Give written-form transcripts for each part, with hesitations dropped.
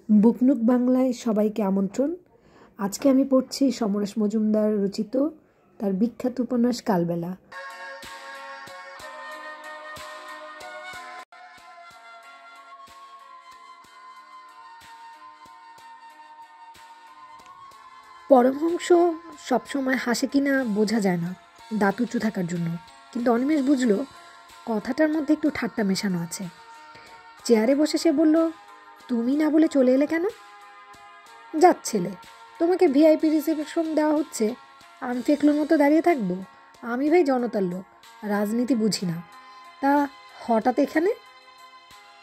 বুকনুক বাংলায় সবাইকে আমন্ত্রণ। আজকে আমি পড়ছি সমরেশ মজুমদার রচিত তার বিখ্যাত উপন্যাস কালবেলা। পরমহংস সবসময় হাসে কিনা বোঝা যায় না, দাঁত উঁচু থাকার জন্য, কিন্তু অনিমেষ বুঝলো কথাটার মধ্যে একটু ঠাট্টা মেশানো আছে। চেয়ারে বসে সে বলল, তুমি না বলে চলে এলে কেন? যাচ্ছিলে, তোমাকে ভিআইপি রিসেপশন দেওয়া হচ্ছে, আমি ফেকলুর মতো দাঁড়িয়ে থাকবো? আমি ভাই জনতার লোক, রাজনীতি বুঝি না। তা হঠাৎ এখানে?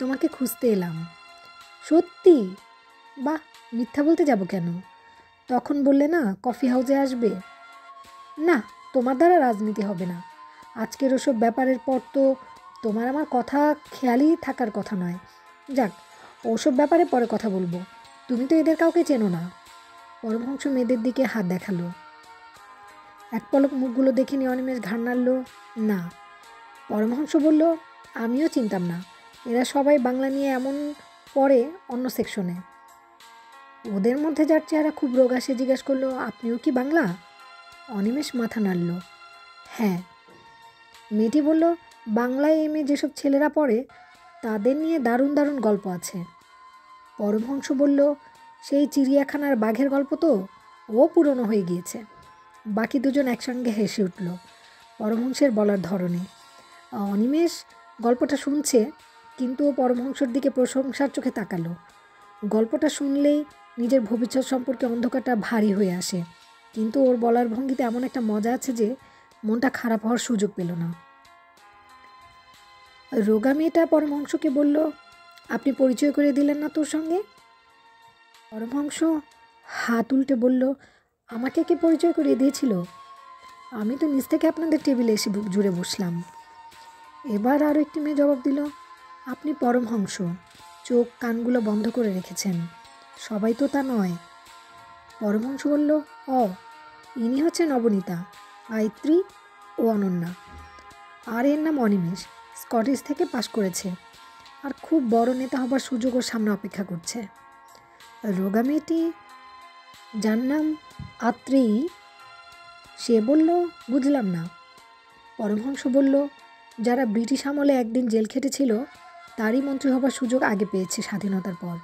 তোমাকে খুঁজতে এলাম। সত্যি? বাহ, মিথ্যা বলতে যাব কেন? তখন বললে না কফি হাউসে আসবে। না, তোমার দ্বারা রাজনীতি হবে না। আজকের ওসব ব্যাপারের পর তো তোমার আমার কথা খেয়ালই থাকার কথা নয়। যাক, ওসব ব্যাপারে পরে কথা বলবো। তুমি তো এদের কাউকে চেনো না। পরমহংস মেয়েদের দিকে হাত দেখালো। এক পলক মুখগুলো দেখে নিয়ে অনিমেষ ঘাড় নাড়ল। না। পরমহংস বলল, আমিও চিনতাম না। এরা সবাই বাংলা নিয়ে এমন পড়ে অন্য সেকশনে। ওদের মধ্যে যার চেহারা খুব রোগা সে জিজ্ঞেস করলো, আপনিও কি বাংলা? অনিমেষ মাথা নাড়ল। হ্যাঁ। মেয়েটি বলল, বাংলায় এমএ যেসব ছেলেরা পড়ে তাদের নিয়ে দারুণ দারুণ গল্প আছে। পরমহংস বলল, সেই চিড়িয়াখানার বাঘের গল্প তো, ও পুরনো হয়ে গিয়েছে। বাকি দুজন একসঙ্গে হেসে উঠল পরমহংসের বলার ধরনে। অনিমেষ গল্পটা শুনছে, কিন্তু ও পরমহংসর দিকে প্রশংসার চোখে তাকালো। গল্পটা শুনলেই নিজের ভবিষ্যৎ সম্পর্কে অন্ধকারটা ভারী হয়ে আসে, কিন্তু ওর বলার ভঙ্গিতে এমন একটা মজা আছে যে মনটা খারাপ হওয়ার সুযোগ পেল না। রোগা মেয়েটা পরমহংসকে বলল, আপনি পরিচয় করে দিলেন না তোর সঙ্গে? পরমহংস হাত উল্টে বলল, আমাকে কে পরিচয় করিয়ে দিয়েছিল? আমি তো নিজ থেকে আপনাদের টেবিলে এসে জুড়ে বসলাম। এবার আরও একটি মেয়ে জবাব দিল, আপনি পরমহংস, চোখ কানগুলো বন্ধ করে রেখেছেন। সবাই তো তা নয়। পরমহংস বলল, ইনি হচ্ছে নবনীতা, গায়ত্রী ও অনন্যা। আর এর নাম অনিমেষ, স্কটিশ থেকে পাশ করেছে, আর খুব বড় নেতা হবার সুযোগ ওর সামনে অপেক্ষা করছে। রোগা মেয়েটি, যার নাম আত্রেয়ী, সে বলল, বুঝলাম না। পরমহংস বলল, যারা ব্রিটিশ আমলে একদিন জেল খেটেছিল তারই মন্ত্রী হবার সুযোগ আগে পেয়েছে স্বাধীনতার পর,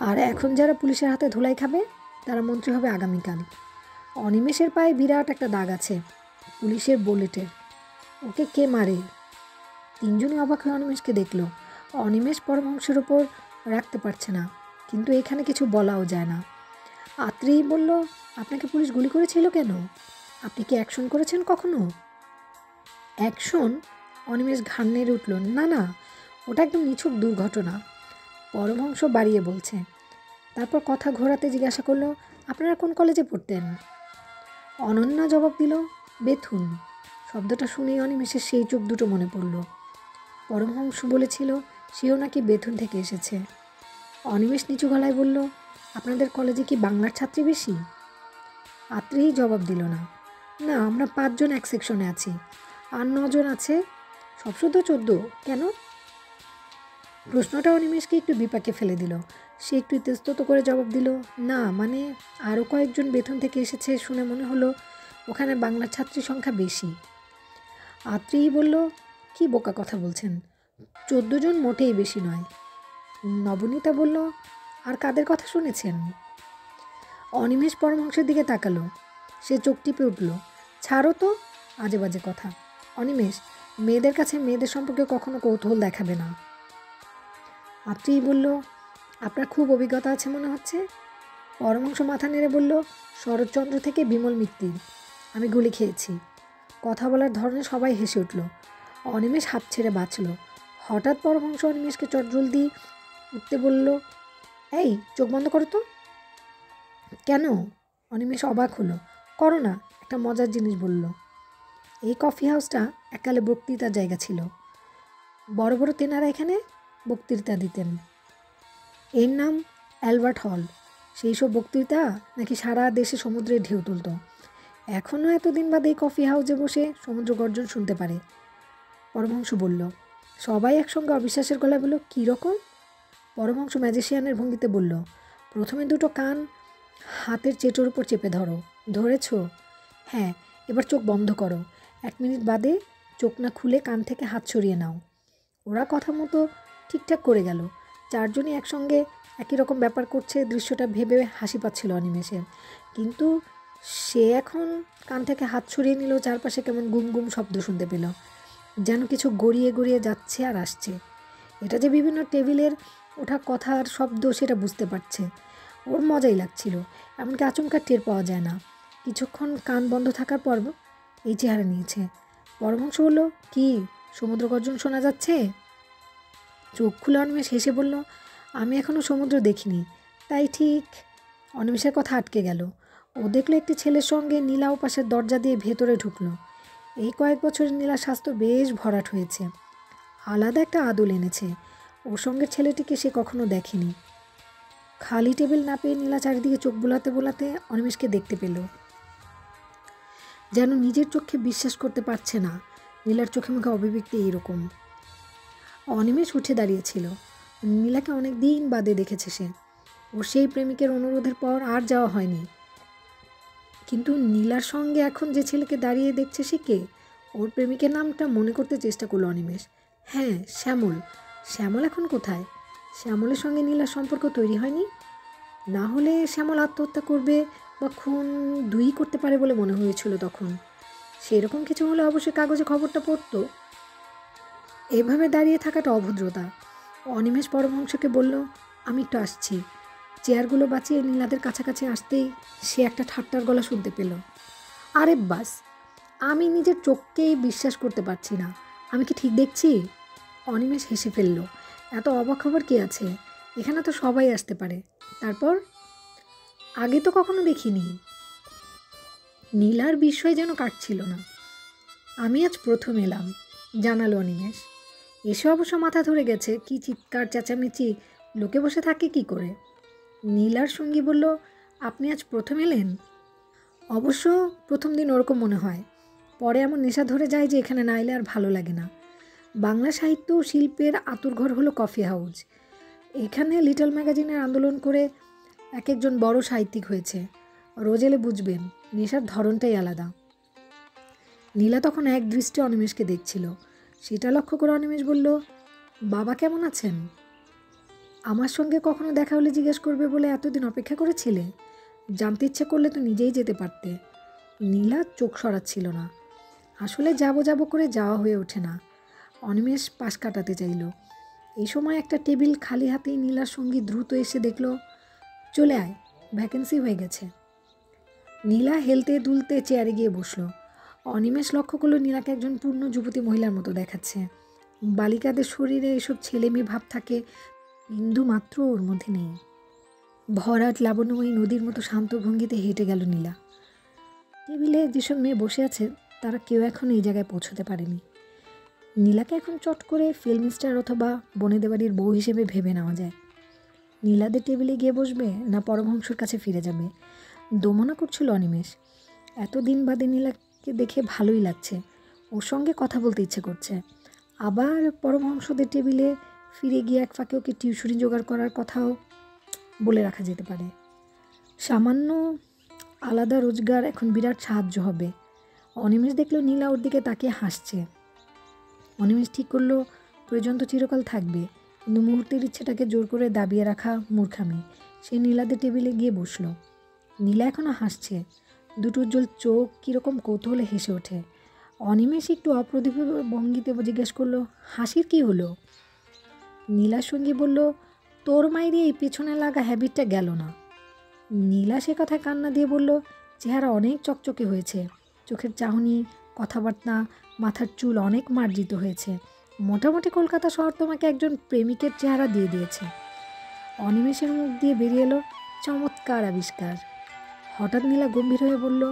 আর এখন যারা পুলিশের হাতে ধুলাই খাবে তারা মন্ত্রী হবে আগামীকাল। অনিমেষের পায়ে বিরাট একটা দাগ আছে, পুলিশের বুলেটের। ওকে কে মারে? তিনজনই অবাক হয়ে অনিমেষকে দেখল। অনিমেষ পরমহংসের ওপর রাখতে পারছে না, কিন্তু এখানে কিছু বলাও যায় না। আত্রেয়ী বলল, আপনাকে পুলিশ গুলি করেছিল কেন? আপনি কি অ্যাকশন করেছেন কখনো? অ্যাকশন? অনিমেষ ঘাড় নেড়ে উঠল, না না, ওটা একদম নিছক দুর্ঘটনা। পরমহংস বাড়িয়ে বলছে। তারপর কথা ঘোরাতে জিজ্ঞাসা করলো, আপনারা কোন কলেজে পড়তেন? অনন্যা জবাব দিল, বেথুন। শব্দটা শুনেই অনিমেষের সেই চোখ দুটো মনে পড়ল। পরমহংস বলেছিল সেও নাকি বেথুন থেকে এসেছে। অনিমেষ নিচু গলায় বলল, আপনাদের কলেজে কি বাংলার ছাত্রী বেশি? আত্রেয়ী জবাব দিল না। না, আমরা 5 জন এক সেকশনে আছি, আর 9 জন আছে সব শুদ্ধ 14। কেন? প্রশ্নটা অনিমেষকে একটু বিপাকে ফেলে দিল। সে একটু ইতস্তত করে জবাব দিল, না মানে আরও কয়েকজন বেতন থেকে এসেছে শুনে মনে হলো ওখানে বাংলার ছাত্রীর সংখ্যা বেশি। আত্রেয়ী বলল, কি বোকা কথা বলছেন, 14 জন মোটেই বেশি নয়। নবনীতা বলল, আর কাদের কথা শুনেছেন? অনিমেষ পরমহংসের দিকে তাকালো। সে চোখ টিপে উঠল, ছাড়ো তো, আজে বাজে কথা। অনিমেষ, মেয়েদের কাছে মেয়েদের সম্পর্কে কখনো কৌতূহল দেখাবে না। আত্রেয়ী বলল, আপনার খুব অভিজ্ঞতা আছে মনে হচ্ছে। পরমহংস মাথা নেড়ে বলল, শরৎচন্দ্র থেকে বিমল মিত্তির। আমি গুলি খেয়েছি। কথা বলার ধরনে সবাই হেসে উঠল। অনিমেষ হাত ছেড়ে বাঁচল। হঠাৎ পরমহংস অনিমেষকে চটজলদি উঠতে বলল, এই চোখ বন্ধ করো তো। কেন? অনিমেষ অবাক হলো। করো না, একটা মজার জিনিস বলল। এই কফি হাউসটা এককালে বক্তৃতার জায়গা ছিল। বড় বড় তেনারা এখানে বক্তৃতা দিতেন। এর নাম অ্যালবার্ট হল। সেই সব বক্তৃতা নাকি সারা দেশে সমুদ্রের ঢেউ তুলত। এখনও এতদিন বাদে এই কফি হাউসে বসে সমুদ্র গর্জন শুনতে পারে। পরমহংস বলল। সবাই একসঙ্গে অবিশ্বাসের গলায় বলল, কীরকম? পরমহংস ম্যাজিশিয়ানের ভঙ্গিতে বলল, প্রথমে দুটো কান হাতের চেটোর উপর চেপে ধরো। ধরেছ? হ্যাঁ, এবার চোখ বন্ধ করো। 1 মিনিট বাদে চোখ না খুলে কান থেকে হাত সরিয়ে নাও। ওরা কথা মতো ঠিকঠাক করে গেল। 4 জনই একসঙ্গে একই রকম ব্যাপার করছে। দৃশ্যটা ভেবে হাসি পাচ্ছিল অনিমেষের, কিন্তু সে এখন কান থেকে হাত সরিয়ে নিল। চারপাশে কেমন গুম গুম শব্দ শুনতে পেল, যেন কিছু গড়িয়ে গড়িয়ে যাচ্ছে আর আসছে। এটা যে বিভিন্ন টেবিলের ওঠা কথার শব্দ সেটা বুঝতে পারছে। ওর মজাই লাগছিল, এমনকি আচমকা টের পাওয়া যায় না। কিছুক্ষণ কান বন্ধ থাকার পর এই চেহারা নিয়েছে। পরমহংস বলল, কি সমুদ্র গর্জন শোনা যাচ্ছে? চোখ খুলে অনিমেষ হেসে বলল, আমি এখনও সমুদ্র দেখিনি, তাই ঠিক। অনিমেষের কথা আটকে গেল। ও দেখলো একটি ছেলের সঙ্গে নীলা পাশের দরজা দিয়ে ভেতরে ঢুকলো। এই কয়েক বছরে নীলার স্বাস্থ্য বেশ ভরাট হয়েছে, আলাদা একটা আদল এনেছে। ওর সঙ্গের ছেলেটিকে সে কখনো দেখেনি। খালি টেবিল না পেয়ে নীলা চারিদিকে চোখ বোলাতে বোলাতে অনিমেষকে দেখতে পেল। যেন নিজের চোখে বিশ্বাস করতে পারছে না। নীলার চোখে মুখে অভিব্যক্তি এইরকম। অনিমেষ উঠে দাঁড়িয়েছিল। নীলাকে অনেক দিন বাদে দেখেছে সে। ওর সেই প্রেমিকের অনুরোধের পর আর যাওয়া হয়নি। কিন্তু নীলার সঙ্গে এখন যে ছেলেকে দাঁড়িয়ে দেখছে সে কে? ওর প্রেমিকের নামটা মনে করতে চেষ্টা করলো অনিমেষ। হ্যাঁ, শ্যামল। শ্যামল এখন কোথায়? শ্যামলের সঙ্গে নীলার সম্পর্ক তৈরি হয়নি। না হলে শ্যামল আত্মহত্যা করবে বা খুন দুই করতে পারে বলে মনে হয়েছিল তখন। সেরকম কিছু হলে অবশ্যই কাগজে খবরটা পড়তো। এভাবে দাঁড়িয়ে থাকাটা অভদ্রতা। অনিমেষ পরমহংসকে বলল, আমি একটু আসছি। চেয়ারগুলো বাঁচিয়ে নীলাদের কাছাকাছি আসতেই সে একটা ঠাট্টার গলা শুনতে পেল। আরে বাস, আমি নিজের চোখকেই বিশ্বাস করতে পারছি না। আমি কি ঠিক দেখছি? অনিমেষ হেসে ফেলল। এত অবাক খবর কি আছে? এখানে তো সবাই আসতে পারে। তারপর? আগে তো কখনো দেখিনি। নীলার বিস্ময় যেন কাটছিল না। আমি আজ প্রথম এলাম, জানালো অনিমেষ। এসে অবশ্য মাথা ধরে গেছে। কি চিৎকার চেঁচামেচি, লোকে বসে থাকে কি করে। নীলার সঙ্গী বলল, আপনি আজ প্রথম এলেন? অবশ্য প্রথম দিন ওরকম মনে হয়, পরে এমন নেশা ধরে যায় যে এখানে না এলে আর ভালো লাগে না। বাংলা সাহিত্য ও শিল্পের আতুরঘর হলো কফি হাউস। এখানে লিটল ম্যাগাজিনের আন্দোলন করে এক একজন বড় সাহিত্যিক হয়েছে। রোজ এলে বুঝবেন, নেশার ধরনটাই আলাদা। নীলা তখন এক দৃষ্টি অনিমেষকে দেখছিল। সেটা লক্ষ্য করে অনিমেষ বলল, বাবা কেমন আছেন? আমার সঙ্গে কখনো দেখা হলে জিজ্ঞেস করবে বলে এতদিন অপেক্ষা করেছিলে? জানতে ইচ্ছে করলে তো নিজেই যেতে পারতে। নীলা চোখ সরাচ্ছিল না। আসলে যাব করে যাওয়া হয়ে ওঠে না। অনিমেষ পাশ কাটাতে চাইল। এই সময় একটা টেবিল খালি হাতেই নীলার সঙ্গী দ্রুত এসে দেখল, চলে আয়, ভ্যাকেন্সি হয়ে গেছে। নীলা হেলতে দুলতে চেয়ারে গিয়ে বসলো। অনিমেষ লক্ষ্য করলো নীলাকে একজন পূর্ণ যুবতী মহিলার মতো দেখাচ্ছে। বালিকাদের শরীরে এসব ছেলেমেয়ে ভাব থাকে, বিন্দু মাত্র ওর মধ্যে নেই। ভরাট লাবণ্যময়ী নদীর মতো শান্ত ভঙ্গিতে হেঁটে গেল নীলা। টেবিলে যেসব মেয়ে বসে আছে তারা কেউ এখন এই জায়গায় পৌঁছতে পারেনি। নীলাকে এখন চট করে ফিল্ম স্টার অথবা বনেদের বাড়ির বউ হিসেবে ভেবে নেওয়া যায়। নীলাদের টেবিলে গিয়ে বসবে না পরমহংসর কাছে ফিরে যাবে, দোমনা করছিল অনিমেষ। এতদিন বাদে নীলাকে দেখে ভালোই লাগছে, ওর সঙ্গে কথা বলতে ইচ্ছে করছে। আবার পরমহংসদের টেবিলে ফিরে গিয়ে এক ফাঁকে ওকে টিউশনি জোগাড় করার কথাও বলে রাখা যেতে পারে। সামান্য আলাদা রোজগার এখন বিরাট সাহায্য হবে। অনিমেষ দেখলো নীলা ওর দিকে তাকিয়ে হাসছে। অনিমেষ ঠিক করলো, প্রয়োজন তো চিরকাল থাকবে, কিন্তু মুহূর্তের ইচ্ছেটাকে জোর করে দাবিয়ে রাখা মূর্খামি। সে নীলাদের টেবিলে গিয়ে বসলো। নীলা এখনও হাসছে, দুটো উজ্জ্বল চোখ কীরকম কৌতূহলে হেসে ওঠে। অনিমেষ একটু অপ্রতিভ ভঙ্গিতে জিজ্ঞেস করলো, হাসির কি হলো? নীলার সঙ্গী বলল, তোর মাইরে এই পেছনে লাগা হ্যাবিটটা গেল না। নীলা সে কথায় কান্না দিয়ে বলল, চেহারা অনেক চকচকে হয়েছে, চোখের চাহনি, কথাবার্তা, মাথার চুল অনেক মার্জিত হয়েছে। মোটামুটি কলকাতা শহর তোমাকে একজন প্রেমিকের চেহারা দিয়ে দিয়েছে। অনিমেষের মুখ দিয়ে বেরিয়ে এলো, চমৎকার আবিষ্কার। হঠাৎ নীলা গম্ভীর হয়ে বলল,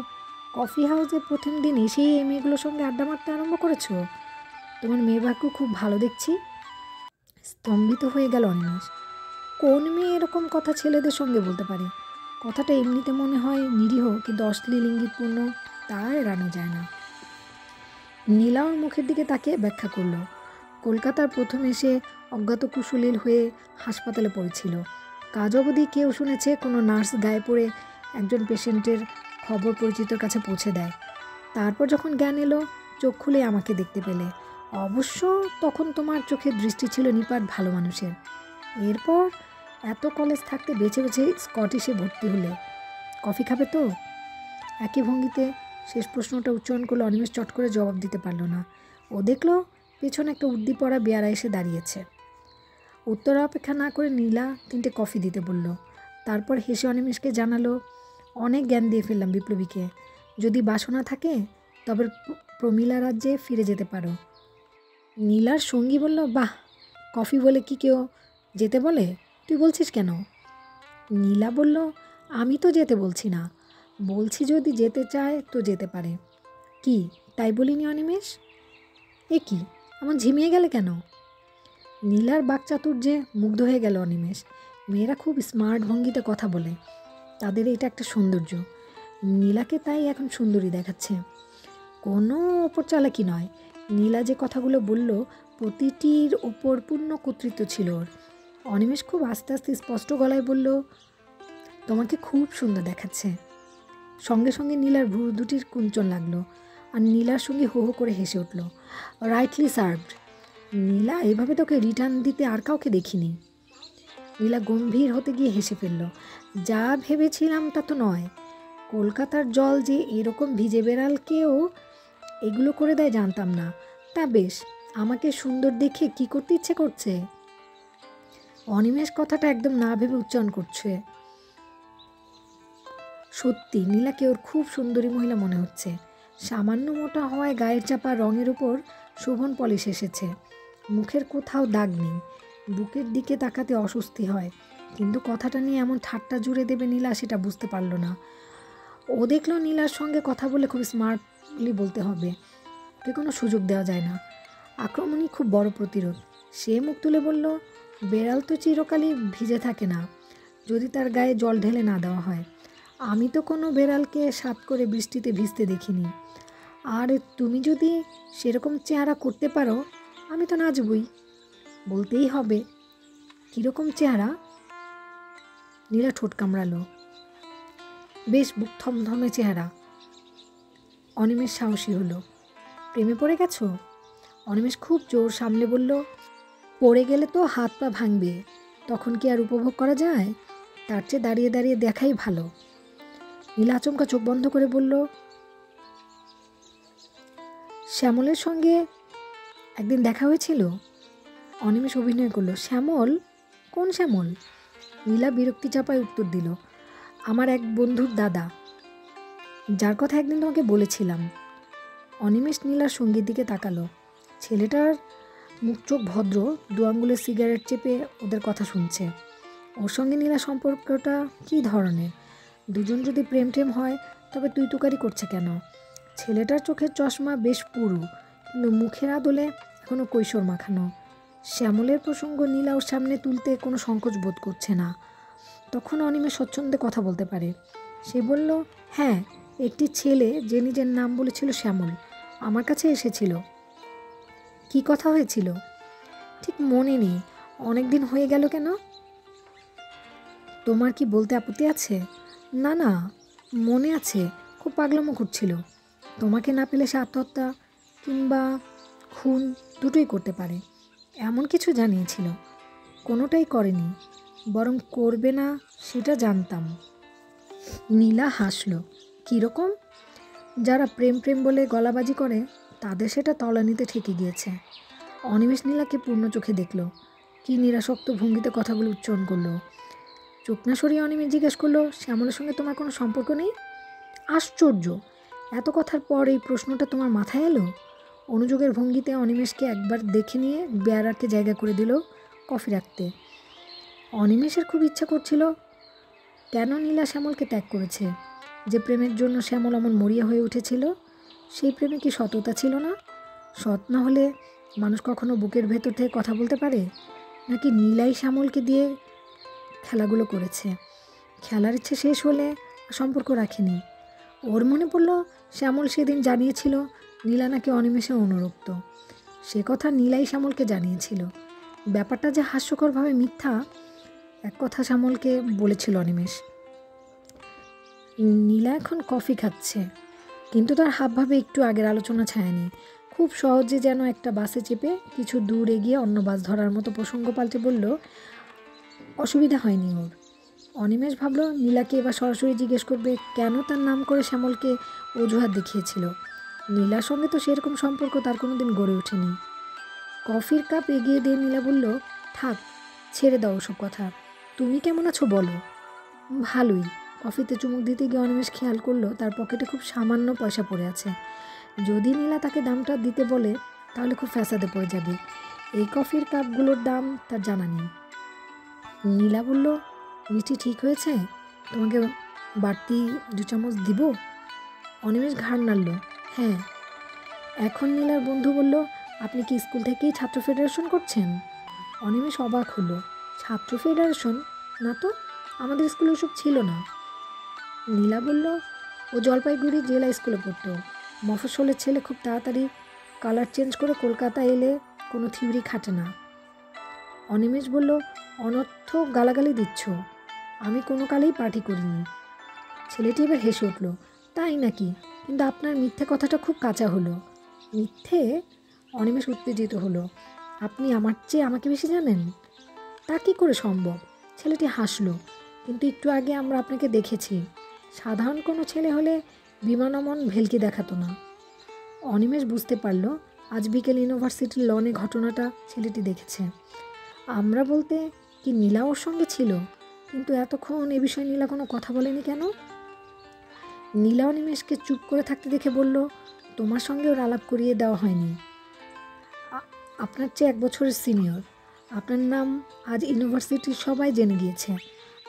কফি হাউসে প্রথম দিন এসেই এই মেয়েগুলোর সঙ্গে আড্ডা মারতে আরম্ভ করেছো? তোমার মেয়ে ভাগ্য খুব ভালো দেখছি। স্তম্ভিত হয়ে গেল অনিমেষ। কোন মেয়ে এরকম কথা ছেলেদের সঙ্গে বলতে পারে? কথাটা এমনিতে মনে হয় নিরীহ, কিন্তু অশ্লীল ইঙ্গিতপূর্ণ, তা এড়ানো যায় না। নীলা ওর মুখের দিকে তাকিয়ে ব্যাখ্যা করলো, কলকাতার প্রথম এসে অজ্ঞাত কুশলীল হয়ে হাসপাতালে পড়েছিল। কাজ অবধি কেউ শুনেছে কোনো নার্স গায়ে পড়ে একজন পেশেন্টের খবর পরিচিতর কাছে পৌঁছে দেয়। তারপর যখন জ্ঞান এলো, চোখ খুলে আমাকে দেখতে পেলে। অবশ্য তখন তোমার চোখের দৃষ্টি ছিল নিপাট ভালো মানুষের। এরপর এত কলেজ থাকতে বেছে বেছে স্কটিশে ভর্তি হলে। কফি খাবে তো? একই ভঙ্গিতে শেষ প্রশ্নটা উচ্চারণ করলে অনিমেষ চট করে জবাব দিতে পারল না। ও দেখল পেছনে একটা উর্দি পরা বেয়ারা এসে দাঁড়িয়েছে। উত্তর অপেক্ষা না করে নীলা 3টে কফি দিতে বলল। তারপর হেসে অনিমেষকে জানালো, অনেক জ্ঞান দিয়ে ফেললাম বিপ্লবীকে। যদি বাসনা থাকে তবে প্রমীলা রাজ্যে ফিরে যেতে পারো। নীলার সঙ্গী বলল, বাহ, কফি বলে কি কেউ যেতে বলে? তুই বলছিস কেন? নীলা বলল, আমি তো যেতে বলছি না, বলছি যদি যেতে চায় তো যেতে পারে। কি তাই বলিনি অনিমেষ? এ কি, এমন ঝিমিয়ে গেলে কেন? নীলার বাকচাতুর্যে মুগ্ধ হয়ে গেল অনিমেষ। মেয়েরা খুব স্মার্ট ভঙ্গিতে কথা বলে, তাদের এটা একটা সৌন্দর্য। নীলাকে তাই এখন সুন্দরী দেখাচ্ছে। কোনো ওপর চালাকি নয়। নীলা যে কথাগুলো বলল প্রতিটির ওপর পূর্ণ কর্তৃত্ব ছিল ওর। অনিমেষ খুব আস্তে আস্তে স্পষ্ট গলায় বলল, তোমাকে খুব সুন্দর দেখাচ্ছে। সঙ্গে সঙ্গে নীলার ভ্রু দুটির কুঞ্চন লাগলো, আর নীলার সঙ্গে হো হো করে হেসে উঠল। Rightly served. নীলা এভাবে তোকে রিটার্ন দিতে আর কাউকে দেখিনি। নীলা গম্ভীর হতে গিয়ে হেসে ফেলল। যা ভেবেছিলাম তা তো নয়। কলকাতার জল যে এরকম ভিজে বেড়ালকেও এগুলো করে দেয় জানতাম না। তা বেশ, আমাকে সুন্দর দেখে কি করতে ইচ্ছে করছে? অনিমেষ কথাটা একদম না ভেবে উচ্চারণ করছে। সত্যি নীলাকে ওর খুব সুন্দরী মহিলা মনে হচ্ছে। সামান্য মোটা হওয়ায় গায়ের চাপা রঙের উপর শোভন পলিশ এসেছে। মুখের কোথাও দাগ নেই। বুকের দিকে তাকাতে অস্বস্তি হয়, কিন্তু কথাটা নিয়ে এমন ঠাট্টা জুড়ে দেবে নীলা সেটা বুঝতে পারল না। ও দেখলো নীলার সঙ্গে কথা বলে খুব স্মার্টলি বলতে হবে, ওকে কোনো সুযোগ দেওয়া যায় না। আক্রমণই খুব বড় প্রতিরোধ। সে মুখ তুলে বলল, বেড়াল তো চিরকালই ভিজে থাকে না, যদি তার গায়ে জল ঢেলে না দেওয়া হয়। আমি তো কোনো বেড়ালকে সাত করে বৃষ্টিতে ভিজতে দেখিনি। আর তুমি যদি সেরকম চেহারা করতে পারো, আমি তো নাচবই। বলতেই হবে, কীরকম চেহারা? নীলা ঠোঁট কামড়ালো। বেশ বুক থমথমে চেহারা। অনিমেষ সাহসী হলো। প্রেমে পড়ে গেছো? অনিমেষ খুব জোর সামলে বলল, পড়ে গেলে তো হাত পা ভাঙবে, তখন কি আর উপভোগ করা যায়? তার চেয়ে দাঁড়িয়ে দাঁড়িয়ে দেখাই ভালো। নীলা আচমকা চোখ বন্ধ করে বলল, শ্যামলের সঙ্গে একদিন দেখা হয়েছিল। অনিমেষ অভিনয় করলো, শ্যামল? কোন শ্যামল? নীলা বিরক্তি চাপায় উত্তর দিল, আমার এক বন্ধুর দাদা, যার কথা একদিন তোমাকে বলেছিলাম। অনিমেষ নীলার সঙ্গীর দিকে তাকালো। ছেলেটার মুখ চোখ ভদ্র, 2 আঙ্গুলের সিগারেট চেপে ওদের কথা শুনছে। ওর সঙ্গে নীলা সম্পর্কটা কী ধরনের? দুজন যদি প্রেম টেম হয় তবে তুই তুকারি করছে কেন? ছেলেটার চোখের চশমা বেশ পুরু, কিন্তু মুখের আদলে এখনও কৈশোর মাখানো। শ্যামলের প্রসঙ্গ নীলা ওর সামনে তুলতে কোনো সংকোচ বোধ করছে না। তখন অনিমেষ স্বচ্ছন্দে কথা বলতে পারে। সে বলল, হ্যাঁ, একটি ছেলে যে নিজের নাম বলেছিল শ্যামল আমার কাছে এসেছিল। কি কথা হয়েছিল ঠিক মনে নেই, অনেক দিন হয়ে গেল। কেন? তোমার কি বলতে আপত্তি আছে? না না, মনে আছে, খুব পাগলামো করছিল। তোমাকে না পেলে সে আত্মহত্যা কিংবা খুন দুটোই করতে পারে এমন কিছু জানিয়েছিল। কোনোটাই করেনি, বরং করবে না সেটা জানতাম। নীলা হাসল। কীরকম? যারা প্রেম প্রেম বলে গলাবাজি করে তাদের সেটা তলানিতে ঠেকে গিয়েছে। অনিমেষ নীলাকে পূর্ণ চোখে দেখল। কি নিরাসক্ত ভঙ্গিতে কথাগুলো উচ্চারণ করলো। চোখ না সরিয়ে অনিমেষ জিজ্ঞেস করলো, শ্যামলের সঙ্গে তোমার কোনো সম্পর্ক নেই? আশ্চর্য, এত কথার পর এই প্রশ্নটা তোমার মাথায় এলো? অনুযোগের ভঙ্গিতে অনিমেষকে একবার দেখে নিয়ে বেয়ারাকে জায়গা করে দিল কফি রাখতে। অনিমেষের খুব ইচ্ছা করছিল, কেন নীলা শ্যামলকে ত্যাগ করেছে? যে প্রেমের জন্য শ্যামল অমন মরিয়া হয়ে উঠেছিল, সেই প্রেমে কি সততা ছিল না? সৎ না হলে মানুষ কখনো বুকের ভেতর থেকে কথা বলতে পারে? নাকি নীলাই শ্যামলকে দিয়ে খেলাগুলো করেছে? খেলার ইচ্ছে শেষ হলে সম্পর্ক রাখেনি। ওর মনে পড়ল শ্যামল সেদিন জানিয়েছিল নীলা নাকি অনিমেষে অনুরক্ত। সে কথা নীলাই শ্যামলকে জানিয়েছিল। ব্যাপারটা যে হাস্যকরভাবে মিথ্যা এক কথা শ্যামলকে বলেছিল অনিমেষ। নীলা এখন কফি খাচ্ছে, কিন্তু তার হাবভাবে একটু আগের আলোচনা ছায়ানি। খুব সহজে যেন একটা বাসে চেপে কিছু দূর এগিয়ে অন্য বাস ধরার মতো প্রসঙ্গ পাল্টে বলল, অসুবিধা হয়নি ওর। অনিমেষ ভাবল নীলাকে এবার সরাসরি জিজ্ঞেস করবে কেন তার নাম করে শ্যামলকে অজুহাত দেখিয়েছিল। নীলার সঙ্গে তো সেরকম সম্পর্ক তার কোনো দিন গড়ে ওঠেনি। কফির কাপ এগিয়ে দিয়ে নীলা বলল, থাক, ছেড়ে দাও ওসব কথা। তুমি কেমন আছো বলো। ভালোই। কফিতে চুমুক দিতে গিয়ে অনিমেষ খেয়াল করলো তার পকেটে খুব সামান্য পয়সা পড়ে আছে। যদি নীলা তাকে দামটা দিতে বলে তাহলে খুব ফ্যাসাদে পড়ে যাবে। এই কফির কাপগুলোর দাম তার জানা নেই। নীলা বলল, মিষ্টি ঠিক হয়েছে? তোমাকে বাড়তি 2 চামচ দিব? অনিমেষ ঘাড় নাড়ল, হ্যাঁ। এখন নীলার বন্ধু বলল, আপনি কি স্কুল থেকেই ছাত্র ফেডারেশন করছেন? অনিমেষ অবাক হলো, ছাত্র ফেডারেশন? না তো, আমাদের স্কুলে ওসব ছিল না। নীলা বলল, ও জলপাইগুড়ি জেলা স্কুলে পড়তো। মফস্বলের ছেলে খুব তাড়াতাড়ি কালার চেঞ্জ করে কলকাতা এলে কোনো থিওরি খাটে না। অনিমেষ বলল, অনর্থ গালাগালি দিচ্ছ, আমি কোনো কালেই পার্টি করিনি। ছেলেটি এবার হেসে উঠল, তাই নাকি? কিন্তু আপনার মিথ্যে কথাটা খুব কাঁচা হলো। মিথ্যে? অনিমেষ উত্তেজিত হলো, আপনি আমার চেয়ে আমাকে বেশি জানেন? তা কী করে সম্ভব? ছেলেটি হাসলো, কিন্তু একটু আগে আমরা আপনাকে দেখেছি। সাধারণ কোনো ছেলে হলে বিমানমন ভেলকি দেখাতো না। অনিমেষ বুঝতে পারল আজ বিকেল ইউনিভার্সিটির লনে ঘটনাটা ছেলেটি দেখেছে। আমরা বলতে কি নীলা ওর সঙ্গে ছিল, কিন্তু এতক্ষণ এ বিষয়ে নীলা কোনো কথা বলেনি কেন? নীলা অনিমেষকে চুপ করে থাকতে দেখে বলল, তোমার সঙ্গে ওর আলাপ করিয়ে দেওয়া হয়নি। আপনার চেয়ে 1 বছরের সিনিয়র। আপনার নাম আজ ইউনিভার্সিটির সবাই জেনে গিয়েছে।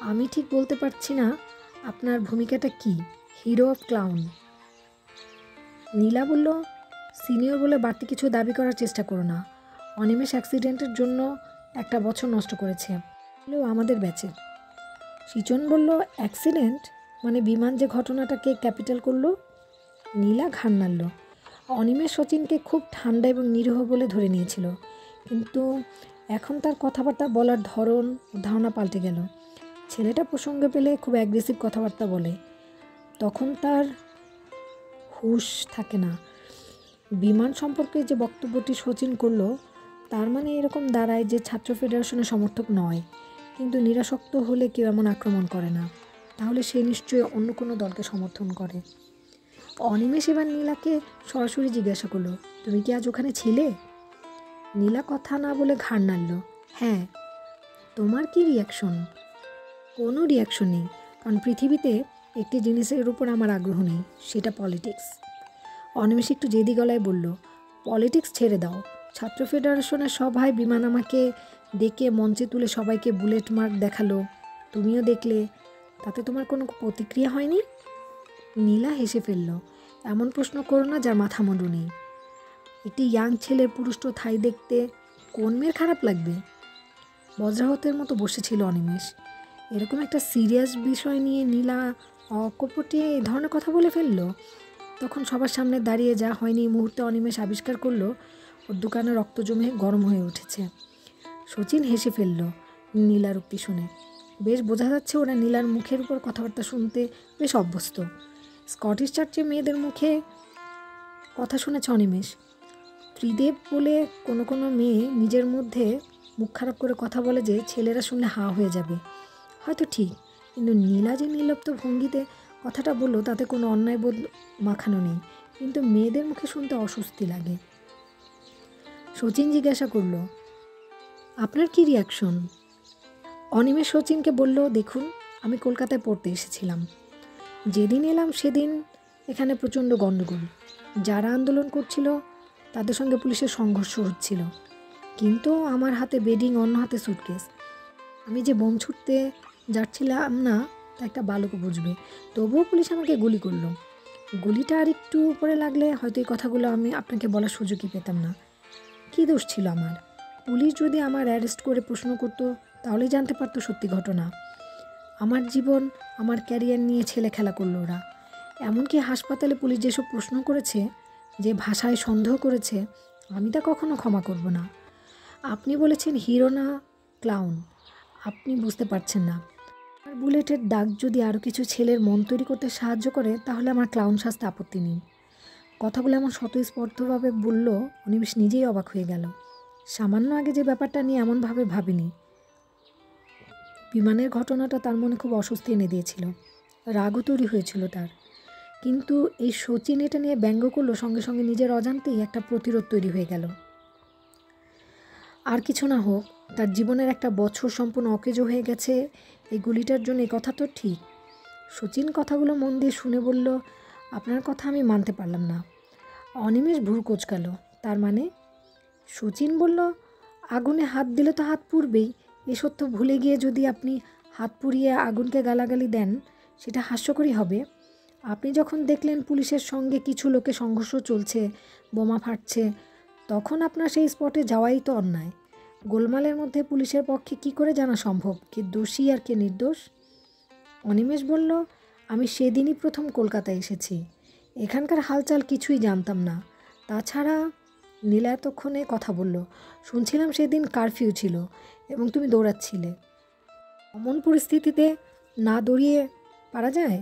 আমি ঠিক বলতে পারছি না আপনার ভূমিকাটা কি, হিরো অফ ক্লাউন। নীলা বলল, সিনিয়র বলে বাড়তি কিছু দাবি করার চেষ্টা করো না। অনিমেষ অ্যাক্সিডেন্টের জন্য 1 বছর নষ্ট করেছে, হলেও আমাদের ব্যাচে। সিচন বলল, অ্যাক্সিডেন্ট মানে বিমান যে ঘটনাটাকে ক্যাপিটাল করলো? নীলা ঘাড় নাড়ল। অনিমেষ শচীনকে খুব ঠান্ডা এবং নিরীহ বলে ধরে নিয়েছিল, কিন্তু এখন তার কথাবার্তা বলার ধরন ও ধারণা পাল্টে গেল। ছেলেটা প্রসঙ্গ পেলে খুব অ্যাগ্রেসিভ কথাবার্তা বলে, তখন তার হুঁশ থাকে না। বিমান সম্পর্কে যে বক্তব্যটি শচীন করলো তার মানে এরকম দাঁড়ায় যে ছাত্র ফেডারেশনের সমর্থক নয়, কিন্তু নিরাসক্ত হলে কেউ এমন আক্রমণ করে না। তাহলে সে নিশ্চয়ই অন্য কোনো দলকে সমর্থন করে। অনিমেষ এবার নীলাকে সরাসরি জিজ্ঞাসা করলো, তুমি কি আজ ওখানে ছিলে? নীলা কথা না বলে ঘাড় নাড়ল, হ্যাঁ। তোমার কি রিয়াকশন? কোনো রিয়াকশন নেই, কারণ পৃথিবীতে একটি জিনিসের উপর আমার আগ্রহ নেই, সেটা পলিটিক্স। অনিমেষ একটু জেদি গলায় বলল, পলিটিক্স ছেড়ে দাও। ছাত্র ফেডারেশনের সভায় বিমান আমাকে ডেকে মঞ্চে তুলে সবাইকে বুলেট মার্ক দেখালো, তুমিও দেখলে, তাতে তোমার কোনো প্রতিক্রিয়া হয়নি? নীলা হেসে ফেলল, এমন প্রশ্ন করো না যার মাথা মুন্ডু নেই। একটি ইয়াং ছেলের পুরুষ্ট থাই দেখতে কোন মেয়ের খারাপ লাগবে? বজ্রাহতের মতো বসেছিল অনিমেষ। এরকম একটা সিরিয়াস বিষয় নিয়ে নীলা অকপটে এ ধরনের কথা বলে ফেলল। তখন সবার সামনে দাঁড়িয়ে যা হয়নি এই মুহূর্তে অনিমেষ আবিষ্কার করলো ওর দোকানে রক্ত জমে গরম হয়ে উঠেছে। শচীন হেসে ফেলল নীলার উক্তি শুনে। বেশ বোঝা যাচ্ছে ওরা নীলার মুখের উপর কথাবার্তা শুনতে বেশ অভ্যস্ত। স্কটিশ চার্চে মেয়েদের মুখে কথা শুনেছে অনিমেষ। ত্রিদেব বলে কোনো মেয়ে নিজের মধ্যে মুখ খারাপ করে কথা বলে যে ছেলেরা শুনলে হা হয়ে যাবে, হয়তো ঠিক, কিন্তু নীলা যে নির্লিপ্ত ভঙ্গিতে কথাটা বললো তাতে কোনো অন্যায়বোধ মাখানো নেই, কিন্তু মেয়েদের মুখে শুনতে অস্বস্তি লাগে। শচীন জিজ্ঞাসা করলো, আপনার কি রিয়াকশন? অনিমেষ শচীনকে বলল, দেখুন, আমি কলকাতায় পড়তে এসেছিলাম। যেদিন এলাম সেদিন এখানে প্রচণ্ড গণ্ডগোল। যারা আন্দোলন করছিল তাদের সঙ্গে পুলিশের সংঘর্ষ হচ্ছিল, কিন্তু আমার হাতে বেডিং, অন্য হাতে সুটকেস। আমি যে বোম ছুটতে যাচ্ছিলাম না তা একটা বালকও বুঝবে, তবুও পুলিশ আমাকে গুলি করলো। গুলিটা আর একটু উপরে লাগলে হয়তো এই কথাগুলো আমি আপনাকে বলার সুযোগই পেতাম না। কী দোষ ছিল আমার? পুলিশ যদি আমার অ্যারেস্ট করে প্রশ্ন করতো তাহলেই জানতে পারতো সত্যি ঘটনা। আমার জীবন, আমার ক্যারিয়ার নিয়ে ছেলে খেলা করলো ওরা। এমনকি হাসপাতালে পুলিশ যেসব প্রশ্ন করেছে, যে ভাষায় সন্দেহ করেছে, আমি তা কখনো ক্ষমা করব না। আপনি বলেছেন হিরো না ক্লাউন। আপনি বুঝতে পারছেন না। আর বুলেটের দাগ যদি আরও কিছু ছেলের মন তৈরি করতে সাহায্য করে তাহলে আমার ক্লাউন সাজতে আপত্তি নেই। কথাগুলো এমন স্বতঃস্ফূর্তভাবে বলল, অনিমেষ নিজেই অবাক হয়ে গেল। সামান্য আগে যে ব্যাপারটা নিয়ে এমনভাবে ভাবিনি। বিমানের ঘটনাটা তার মনে খুব অস্বস্তি এনে দিয়েছিল, রাগও তৈরি হয়েছিল তার। কিন্তু এই শচীন এটা নিয়ে ব্যঙ্গ করলো, সঙ্গে সঙ্গে নিজের অজান্তেই একটা প্রতিরোধ তৈরি হয়ে গেল। আর কিছু না হোক, তার জীবনের একটা বছর সম্পূর্ণ অকেজো হয়ে গেছে এই গুলিটার জন্য, এই কথা তো ঠিক। শচীন কথাগুলো মন দিয়ে শুনে বলল, আপনার কথা আমি মানতে পারলাম না। অনিমেষ ভ্রু কোঁচকাল। তার মানে? শচীন বলল, আগুনে হাত দিলে তো হাত পুড়বেই। এ সত্য ভুলে গিয়ে যদি আপনি হাত পুড়িয়ে আগুনকে গালাগালি দেন, সেটা হাস্যকরই হবে। আপনি যখন দেখলেন পুলিশের সঙ্গে কিছু লোকে সংঘর্ষ চলছে, বোমা ফাটছে, তখন আপনার সেই স্পটে যাওয়াই তো অন্যায়। গোলমালের মধ্যে পুলিশের পক্ষে কি করে জানা সম্ভব কে দোষী আর কে নির্দোষ? অনিমেষ বলল, আমি সেদিনই প্রথম কলকাতায় এসেছি, এখানকার হালচাল কিছুই জানতাম না। তাছাড়া নীলা এতক্ষণে কথা বলল, শুনছিলাম সেদিন কারফিউ ছিল এবং তুমি দৌড়াচ্ছিলে। এমন পরিস্থিতিতে না দৌড়িয়ে পারা যায়?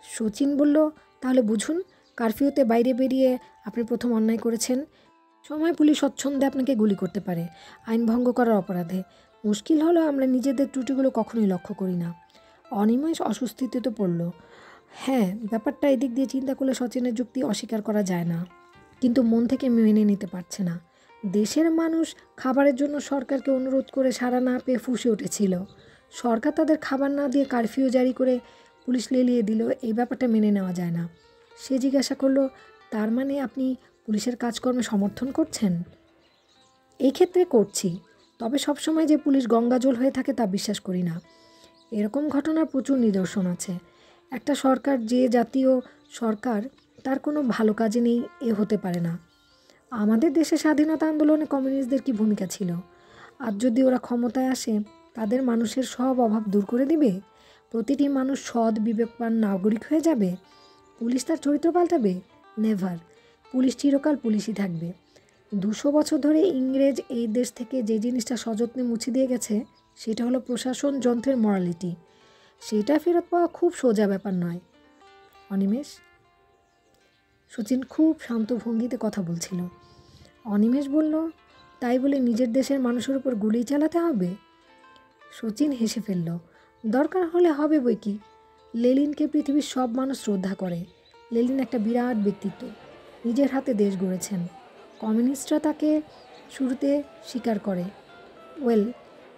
শচীন বলল, তাহলে বুঝুন, কারফিউতে বাইরে বেরিয়ে আপনি প্রথম অন্যায় করেছেন। সময় পুলিশ স্বচ্ছন্দে আপনাকে গুলি করতে পারে আইন ভঙ্গ করার অপরাধে। মুশকিল হলো আমরা নিজেদের ত্রুটিগুলো কখনোই লক্ষ্য করি না। অনিমেষ অস্বস্তিতে তো পড়ল। হ্যাঁ, ব্যাপারটা এদিক দিয়ে চিন্তা করলে শচীনের যুক্তি অস্বীকার করা যায় না, কিন্তু মন থেকে মেনে নিতে পারছে না। দেশের মানুষ খাবারের জন্য সরকারকে অনুরোধ করে সাড়া না পেয়ে ফুঁসে উঠেছিল। সরকার তাদের খাবার না দিয়ে কারফিউ জারি করে পুলিশ লেলিয়ে দিল, এই ব্যাপারটা মেনে নেওয়া যায় না। সে জিজ্ঞাসা করলো, তার মানে আপনি পুলিশের কাজকর্মে সমর্থন করছেন? এই ক্ষেত্রে করছি, তবে সবসময় যে পুলিশ গঙ্গাজল হয়ে থাকে তা বিশ্বাস করি না। এরকম ঘটনার প্রচুর নিদর্শন আছে। একটা সরকার যে জাতীয় সরকার তার কোনো ভালো কাজে নেই এ হতে পারে না। আমাদের দেশে স্বাধীনতা আন্দোলনে কমিউনিস্টদের কি ভূমিকা ছিল? আর যদি ওরা ক্ষমতায় আসে, তাদের মানুষের সব অভাব দূর করে দিবে? প্রতিটি মানুষ সৎ বিবেকবান নাগরিক হয়ে যাবে? পুলিশ তার চরিত্র পাল্টাবে? নেভার। পুলিশ চিরকাল পুলিশই থাকবে। 200 বছর ধরে ইংরেজ এই দেশ থেকে যে জিনিসটা সযত্নে মুছে দিয়ে গেছে, সেটা হলো প্রশাসন যন্ত্রের মরালিটি। সেটা ফেরত পাওয়া খুব সোজা ব্যাপার নয়। অনিমেষ? শচীন খুব শান্ত ভঙ্গিতে কথা বলছিল। অনিমেষ বলল, তাই বলে নিজের দেশের মানুষের উপর গুলি চালাতে হবে? শচীন হেসে ফেলল, দরকার হলে হবে বই কি। লেনিনকে পৃথিবীর সব মানুষ শ্রদ্ধা করে। লেনিন একটা বিরাট ব্যক্তিত্ব, নিজের হাতে দেশ গড়েছেন। কমিউনিস্টরা তাকে শুরুতে স্বীকার করে। ওয়েল,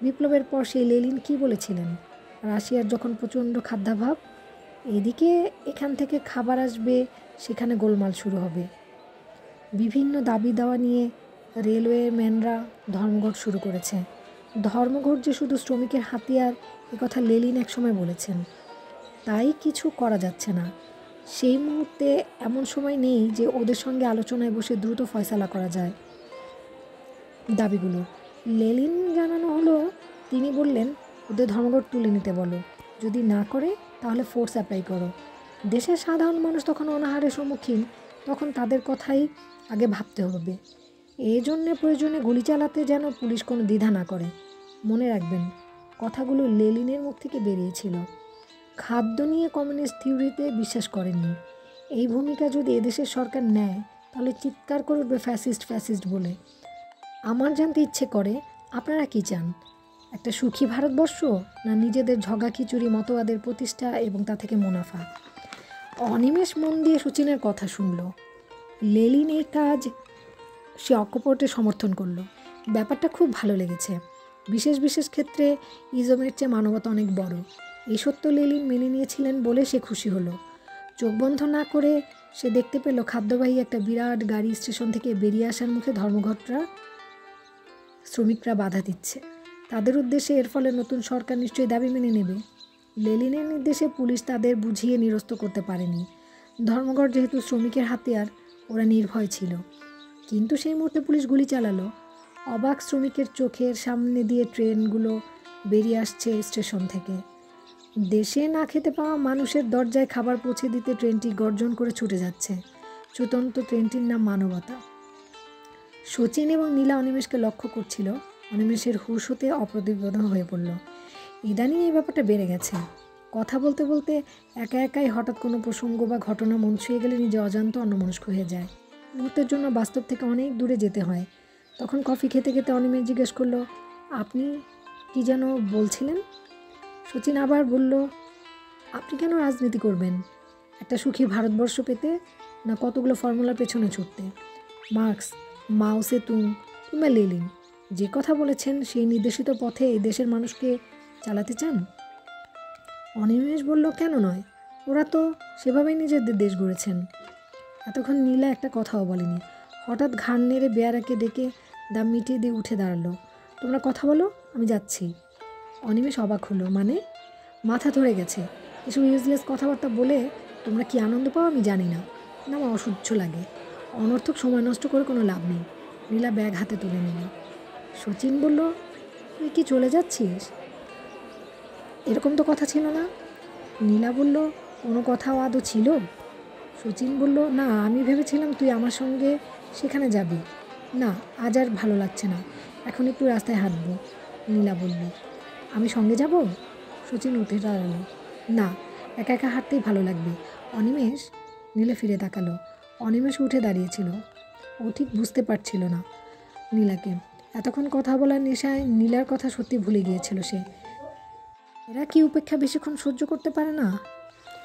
বিপ্লবের পর সেই লেনিন কী বলেছিলেন? রাশিয়ার যখন প্রচণ্ড খাদ্যাভাব, এদিকে এখান থেকে খাবার আসবে, সেখানে গোলমাল শুরু হবে। বিভিন্ন দাবি দাওয়া নিয়ে রেলওয়ে ম্যানরা ধর্মঘট শুরু করেছে। ধর্মঘট যে শুধু শ্রমিকের হাতিয়ার, একথা লেনিন একসময় বলেছেন। তাই কিছু করা যাচ্ছে না। সেই মুহূর্তে এমন সময় নেই যে ওদের সঙ্গে আলোচনায় বসে দ্রুত ফয়সালা করা যায় দাবিগুলো। লেনিন জানানো হলো, তিনি বললেন, ওদের ধর্মঘট তুলে নিতে বলো, যদি না করে তাহলে ফোর্স অ্যাপ্লাই করো। দেশের সাধারণ মানুষ তখন অনাহারের সম্মুখীন, তখন তাদের কথাই আগে ভাবতে হবে। এই জন্যে প্রয়োজনে গুলি চালাতে যেন পুলিশ কোনো দ্বিধা না করে। মনে রাখবেন, কথাগুলো লেনিনের মুখ থেকে বেরিয়েছিল। খাদ্য নিয়ে কমিউনিস্ট থিওরিতে বিশ্বাস করেননি। এই ভূমিকা যদি এদেশের সরকার নেয়, তাহলে চিৎকার করে উঠবে ফ্যাসিস্ট ফ্যাসিস্ট বলে। আমার জানতে ইচ্ছে করে, আপনারা কি চান? একটা সুখী ভারতবর্ষ, না নিজেদের ঝগা খিচুড়ি মতবাদের প্রতিষ্ঠা এবং তা থেকে মুনাফা? অনিমেষ মন দিয়ে শচীনের কথা শুনল। লেনিন এই কাজ সে অকপটে সমর্থন করলো। ব্যাপারটা খুব ভালো লেগেছে। বিশেষ বিশেষ ক্ষেত্রে ইজমের চেয়ে মানবতা অনেক বড়, এই সত্য লেনিন মেনে নিয়েছিলেন বলে সে খুশি হলো। চোখ বন্ধ না করে সে দেখতে পেল খাদ্যবাহী একটা বিরাট গাড়ি স্টেশন থেকে বেরিয়ে আসার মুখে ধর্মঘটরা শ্রমিকরা বাধা দিচ্ছে। তাদের উদ্দেশ্যে এর ফলে নতুন সরকার নিশ্চয়ই দাবি মেনে নেবে। লেনিনের নির্দেশে পুলিশ তাদের বুঝিয়ে নিরস্ত করতে পারেনি। ধর্মঘট যেহেতু শ্রমিকের হাতিয়ার, ওরা নির্ভয় ছিল। কিন্তু সেই মুহূর্তে পুলিশ গুলি চালালো। অবাক শ্রমিকের চোখের সামনে দিয়ে ট্রেনগুলো বেরিয়ে আসছে স্টেশন থেকে। দেশে না খেতে পাওয়া মানুষের দরজায় খাবার পৌঁছে দিতে ট্রেনটি গর্জন করে ছুটে যাচ্ছে। ছুটন্ত ট্রেনটির নাম মানবতা। শচীন এবং নীলা অনিমেষকে লক্ষ্য করছিল। অনিমেষের হুঁশ হতে অপ্রতিবদ্ধ হয়ে পড়ল। ইদানিং এই ব্যাপারটা বেড়ে গেছে। কথা বলতে বলতে একা একাই হঠাৎ কোনো প্রসঙ্গ বা ঘটনা মন ছুঁয়ে গেলে নিজে অজান্ত অন্যমনস্ক হয়ে যায়। মুহূর্তের জন্য বাস্তব থেকে অনেক দূরে যেতে হয়। তখন কফি খেতে খেতে অনিমেষ জিজ্ঞেস করলো, আপনি কি যেন বলছিলেন? শচীন আবার বলল, আপনি কেন রাজনীতি করবেন? একটা সুখী ভারতবর্ষ পেতে, না কতগুলো ফর্মুলার পেছনে ছুটতে? মার্কস, মাও সেতুং কিংবা লেনিন যে কথা বলেছেন সেই নির্দেশিত পথে এই দেশের মানুষকে চালাতে চান? অনিমেষ বলল, কেন নয়, ওরা তো সেভাবেই নিজেদের দেশ গড়েছেন। এতক্ষণ নীলা একটা কথাও বলেনি। হঠাৎ ঘাড় নেড়ে বেয়ারাকে ডেকে দাম মিটিয়ে দিয়ে উঠে দাঁড়ালো। তোমরা কথা বলো, আমি যাচ্ছি। অনিমেষ অবাক হলো। মানে? মাথা ধরে গেছে। এসব ইউজলেস কথাবার্তা বলে তোমরা কি আনন্দ পাও আমি জানি না, না আমার অসহ্য লাগে। অনর্থক সময় নষ্ট করে কোনো লাভ নেই। নীলা ব্যাগ হাতে তুলে নিল। শচীন বলল, তুই কি চলে যাচ্ছিস? এরকম তো কথা ছিল না। নীলা বলল, কোনো কথাও আদৌ ছিল? শচীন বলল, না, আমি ভেবেছিলাম তুই আমার সঙ্গে সেখানে যাবি। না, আজ আর ভালো লাগছে না, এখন একটু রাস্তায় হাঁটবো। নীলা বলল, আমি সঙ্গে যাব? শচীন উঠে দাঁড়ালো। না, একা একা হাঁটতেই ভালো লাগবে। অনিমেষ? নীলা ফিরে তাকালো। অনিমেষ উঠে দাঁড়িয়েছিল। ও ঠিক বুঝতে পারছিল না নীলাকে। এতক্ষণ কথা বলার নেশায় নীলার কথা সত্যি ভুলে গিয়েছিল সে। এরা কি উপেক্ষা বেশিক্ষণ সহ্য করতে পারে না?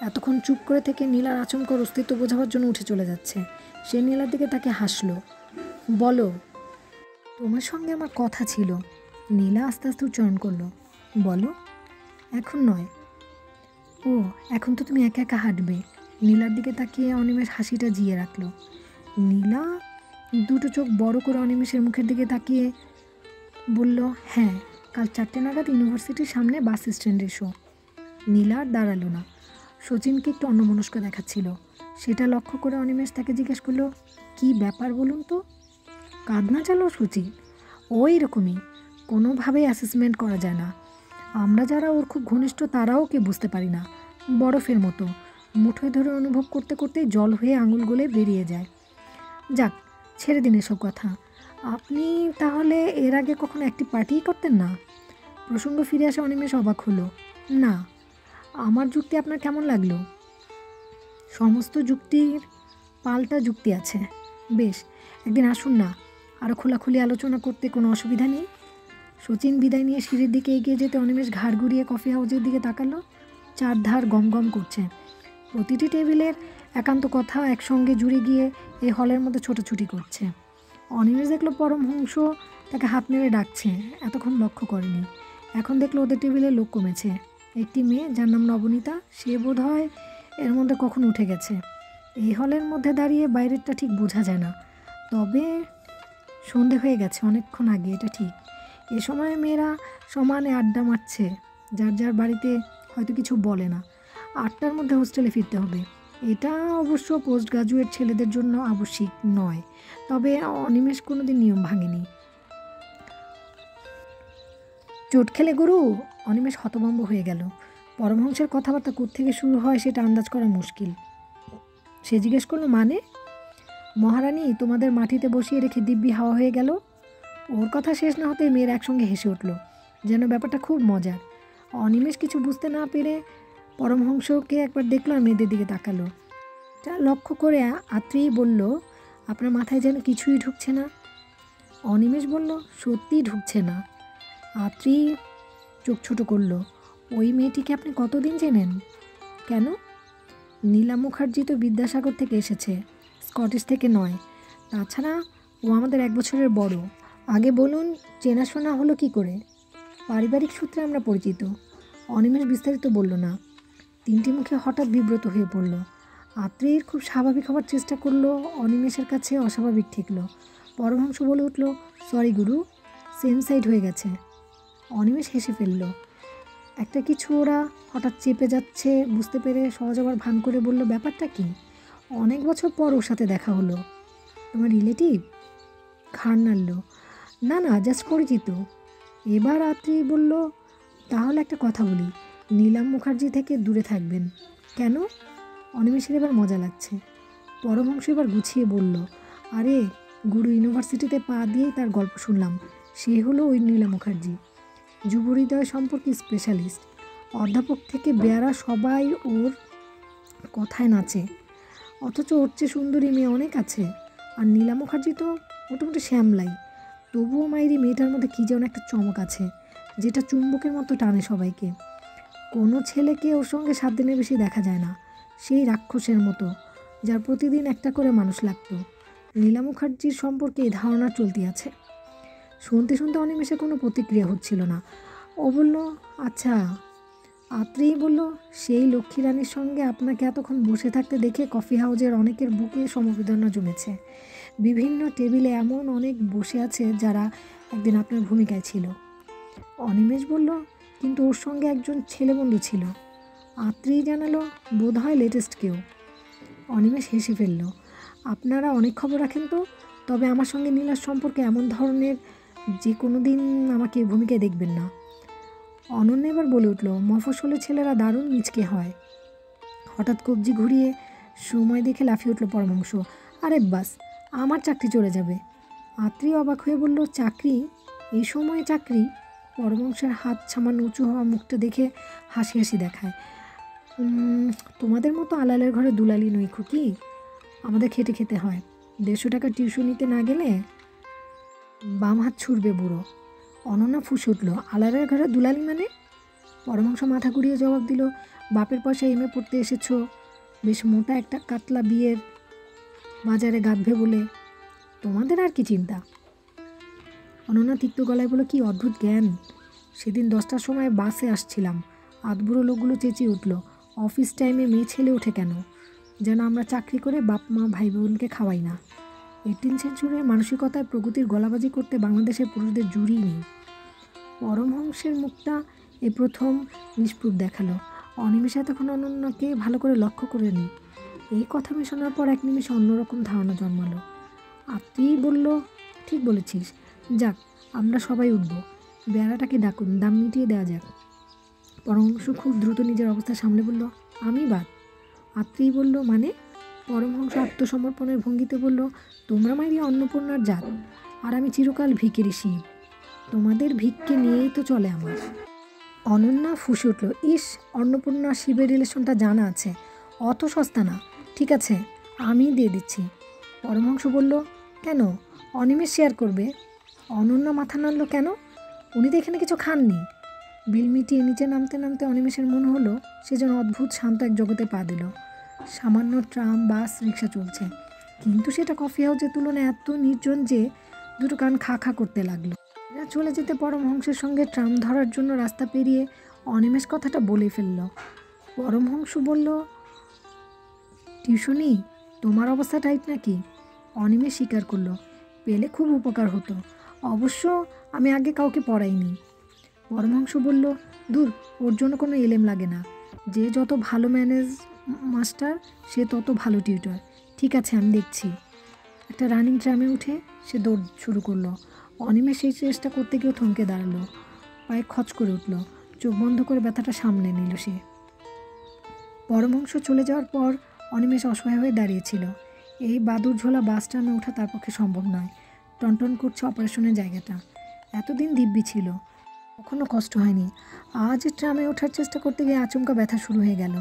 এতক্ষণ চুপ করে থেকে নীলার আচমকার অস্তিত্ব বোঝাবার জন্য উঠে চলে যাচ্ছে। সে নীলার দিকে তাকে হাসলো। বলো। তোমার সঙ্গে আমার কথা ছিল। নীলা আস্তে আস্তে উচ্চারণ করলো। বলো। এখন নয়। ও, এখন তো তুমি একা একা হাঁটবে। নীলার দিকে তাকিয়ে অনিমেষ হাসিটা জিয়ে রাখলো। নীলা দুটো চোখ বড় করে অনিমেষের মুখের দিকে তাকিয়ে বলল, হ্যাঁ, কাল 4টে নাগাদ ইউনিভার্সিটির সামনে বাস স্ট্যান্ডে এসো। নীলা আর দাঁড়ালো না। শচীনকে একটু অন্যমনস্ক দেখাচ্ছিল। সেটা লক্ষ্য করে অনিমেষ তাকে জিজ্ঞেস করলো, কি ব্যাপার বলুন তো? কাঁদনা চালো শচীন? ওই রকমই, কোনোভাবেই অ্যাসেসমেন্ট করা যায় না। আমরা যারা ওর খুব ঘনিষ্ঠ তারাও কে বুঝতে পারি না। বরফের মতো মুঠোয় ধরে অনুভব করতে করতে জল হয়ে আঙুল গলে বেরিয়ে যায়। যাক, ছেড়ে দিন এসব কথা। আপনি তাহলে এর আগে কখনো একটি পার্টিই করতেন না? প্রসঙ্গ ফিরে আসে অনিমেষ অবাক হলো। না। আমার যুক্তি আপনার কেমন লাগলো? সমস্ত যুক্তির পাল্টা যুক্তি আছে। বেশ, একদিন আসুন না, আরও খোলাখুলি আলোচনা করতে কোনো অসুবিধা নেই। শচীন বিদায় নিয়ে সিঁড়ির দিকে এগিয়ে যেতে অনিমেষ ঘাড় ঘুরিয়ে কফি হাউসের দিকে তাকালো। চারধার গম গম করছে। প্রতিটি টেবিলের একান্ত কথা একসঙ্গে জুড়ে গিয়ে এই হলের মধ্যে ছোটাছুটি করছে। অনিমেষ দেখলো পরমহংস তাকে হাত নেড়ে ডাকছে। এতক্ষণ লক্ষ্য করেনি। এখন দেখলো ওদের টেবিলে লোক কমেছে। একটি মেয়ে যার নাম নবনীতা, সে বোধ হয় এর মধ্যে কখন উঠে গেছে। এই হলের মধ্যে দাঁড়িয়ে বাইরেরটা ঠিক বোঝা যায় না, তবে সন্ধে হয়ে গেছে অনেকক্ষণ আগে, এটা ঠিক। এ সময় মেয়েরা সমানে আড্ডা মারছে, যার যার বাড়িতে হয়তো কিছু বলে না। 8টার মধ্যে হোস্টেলে ফিরতে হবে। এটা অবশ্য পোস্ট গ্রাজুয়েট ছেলেদের জন্য আবশ্যিক নয়, তবে অনিমেষ কোনোদিন নিয়ম ভাঙেনি। চোট খেলে গুরু? অনিমেষ হতভম্ব হয়ে গেল। পরমহংসের কথাবার্তা কোত্থেকে শুরু হয় সেটা আন্দাজ করা মুশকিল। সে জিজ্ঞেস করলো, মানে? মহারানী তোমাদের মাটিতে বসিয়ে রেখে দিব্যি হাওয়া হয়ে গেল। ওর কথা শেষ না হতেই মেয়ের একসঙ্গে হেসে উঠল, যেন ব্যাপারটা খুব মজার। অনিমেষ কিছু বুঝতে না পেরে পরমহংসকে একবার দেখলো আর মেয়েদের দিকে তাকালো। তা লক্ষ্য করে আত্রেই বলল, আপনার মাথায় যেন কিছুই ঢুকছে না। অনিমেষ বলল, সত্যিই ঢুকছে না। আত্রি চোখ ছোটো করলো। ওই মেয়েটিকে আপনি কতদিন চেনেন? কেন? নীলা মুখার্জি তো বিদ্যাসাগর থেকে এসেছে, স্কটিশ থেকে নয়। তাছাড়া ও আমাদের 1 বছরের বড়। আগে বলুন, চেনাশোনা হলো কি করে? পারিবারিক সূত্রে আমরা পরিচিত। অনিমেষ বিস্তারিত বলল না। তিনটি মুখে হঠাৎ বিব্রত হয়ে পড়ল। আত্রেয়ীর খুব স্বাভাবিক হবার চেষ্টা করলো, অনিমেষের কাছে অস্বাভাবিক ঠেকল। পরমহংস বলে উঠল, সরি গুরু, সেম সাইড হয়ে গেছে। অনিমেষ হেসে ফেলল। একটা কিছু ওরা হঠাৎ চেপে যাচ্ছে বুঝতে পেরে সহজ আবার ভান করে বলল, ব্যাপারটা কি? অনেক বছর পর ওর সাথে দেখা হলো। তোমার রিলেটিভ? ঘাড় নাড়ল। না না, জাস্ট পরিচিত। এবার আত্রি বলল, তাহলে একটা কথা বলি, নীলাম মুখার্জি থেকে দূরে থাকবেন। কেন? অনিমেষের এবার মজা লাগছে। পরমহংস এবার গুছিয়ে বলল, আরে গুরু ইউনিভার্সিটিতে পা দিয়েই তার গল্প শুনলাম। সে হলো ওই নীলা মুখার্জি, যুব হৃদয় সম্পর্কে স্পেশালিস্ট। অধ্যাপক থেকে বেয়ারা সবাই ওর কথায় নাচে, অথচ ওর চেয়ে সুন্দরী মেয়ে অনেক আছে। আর নীলা মুখার্জি তো মোটামুটি শ্যামলাই, তবুও মাইরি মেয়েটার মধ্যে কী যেন একটা চমক আছে, যেটা চুম্বকের মতো টানে সবাইকে। কোনো ছেলেকে ওর সঙ্গে 7 দিনের বেশি দেখা যায় না, সেই রাক্ষসের মতো, যার প্রতিদিন একটা করে মানুষ লাগতো। নীলা মুখার্জির সম্পর্কে এই ধারণা চলতি আছে। শুনতে শুনতে অনিমেষে কোনো প্রতিক্রিয়া হচ্ছিল না। ও বলল, আচ্ছা। আত্রেই বলল, সেই লক্ষ্মী রানীর সঙ্গে আপনাকে এতক্ষণ বসে থাকতে দেখে কফি হাউজের অনেকের বুকে সমবেদনা জমেছে। বিভিন্ন টেবিলে এমন অনেক বসে আছে যারা একদিন আপনার ভূমিকায় ছিল। অনিমেষ বলল, কিন্তু ওর সঙ্গে একজন ছেলেবন্ধু ছিল। আত্রেই জানালো, বোধ হয় লেটেস্ট কেউ। অনিমেষ হেসে ফেলল। আপনারা অনেক খবর রাখেন তো। তবে আমার সঙ্গে নীলার সম্পর্কে এমন ধরনের যে কোনো দিন আমাকে ভূমিকায় দেখবেন না। অনন্য এবার বলে উঠল, মফস্বলের ছেলেরা দারুণ মিচকে হয়। হঠাৎ কবজি ঘুরিয়ে সময় দেখে লাফিয়ে উঠল পরমাংশ। আরে বাস, আমার চাকরি চলে যাবে। আত্রি অবাক হয়ে বলল, চাকরি? এই সময়ে চাকরি? পরমাংশের হাত সামান্য উঁচু হওয়া মুখটা দেখে হাসি হাসি দেখায়। তোমাদের মতো আলালের ঘরে দুলালি নই খুকি, আমাদের খেটে খেতে হয়। 150 টাকা টিউশনিতে না গেলে বাম হাত ছুড়বে বুড়ো। অনন্যা ফুঁসে উঠল, আলালের ঘরে দুলালি মানে? পরমাংশ মাথা ঘুরিয়ে জবাব দিল, বাপের পয়সা এমএ পড়তে এসেছ, বেশ মোটা একটা কাতলা বিয়ের বাজারে গাঁথবে বলে তোমাদের আর কি চিন্তা। অনন্যা তিক্ত গলায় বলল, কি অদ্ভুত জ্ঞান। সেদিন 10টার সময় বাসে আসছিলাম, আধবুড়ো লোকগুলো চেঁচিয়ে উঠল, অফিস টাইমে মেয়ে ছেলে ওঠে কেন? যেন আমরা চাকরি করে বাপ মা ভাই বোনকে খাওয়াই না। 18 সেঞ্চুরির মানসিকতায় প্রগতির গলাবাজি করতে বাংলাদেশের পুরুষদের জুড়ি নেই। পরমহংসের মুখটা এ প্রথম নিষ্প্রুপ দেখালো। অনিমেষে তখন অনন্যাকে ভালো করে লক্ষ্য করেনি। এই কথা মেশানোর পর এক নিমেষে অন্যরকম ধারণা জন্মালো। আত্রেই বলল, ঠিক বলেছিস, যাক আমরা সবাই উঠব, বেড়াটাকে ডাকুন, দাম মিটিয়ে দেওয়া যাক। পরমহংস খুব দ্রুত নিজের অবস্থা সামলে বলল, আমি বাদ। আত্রেই বলল, মানে? পরমহংস আত্মসমর্পণের ভঙ্গিতে বলল, তোমরা মাইরি অন্নপূর্ণার জাত, আর আমি চিরকাল ভিখিরি শিব। তোমাদের ভিক্ষে নিয়েই তো চলে আমার। অনন্যা ফুঁসে উঠল, ইস, অন্নপূর্ণা শিবের রিলেশনটা জানা আছে, অত সস্তা না। ঠিক আছে, আমি দিয়ে দিচ্ছি। পরমহংস বলল, কেন? অনিমেষ শেয়ার করবে। অনন্যা মাথা নাড়ল, কেন? উনি তো এখানে কিছু খাননি। বিল মিটিয়ে নিচে নামতে নামতে অনিমেষের মনে হলো সে যেন অদ্ভুত শান্ত এক জগতে পা দিল। সামান্য ট্রাম, বাস, রিক্সা চলছে, কিন্তু সেটা কফি হাউসের তুলনায় এত নির্জন যে দুটো কান খা খা করতে লাগলো। এরা চলে যেতে পরমহংসের সঙ্গে ট্রাম ধরার জন্য রাস্তা পেরিয়ে অনিমেষ কথাটা বলে ফেলল। পরমহংস বলল, টিউশনি, তোমার অবস্থা টাইট নাকি? অনিমেষ স্বীকার করলো, পেলে খুব উপকার হতো, অবশ্য আমি আগে কাউকে পড়াইনি। পরমহংস বলল, দূর, ওর জন্য কোনো এলেম লাগে না, যে যত ভালো ম্যানেজ মাস্টার সে তত ভালো টিউটর। ঠিক আছে, আমি দেখছি। একটা রানিং ট্রামে উঠে সে দৌড় শুরু করলো। অনিমেষ সেই চেষ্টা করতে গিয়েও থমকে দাঁড়ালো, পায়ে খচ করে উঠল, চোখ বন্ধ করে ব্যথাটা সামলে নিল সে। পরমহংস চলে যাওয়ার পর অনিমেষ অসহায় হয়ে দাঁড়িয়েছিল। এই বাদুর ঝোলা বাস ট্রামে ওঠা তার পক্ষে সম্ভব নয়। টনটন করছে অপারেশনের জায়গাটা। এতদিন দিব্যি ছিল, কখনো কষ্ট হয়নি। আজ ট্রামে ওঠার চেষ্টা করতে গিয়ে আচমকা ব্যথা শুরু হয়ে গেল।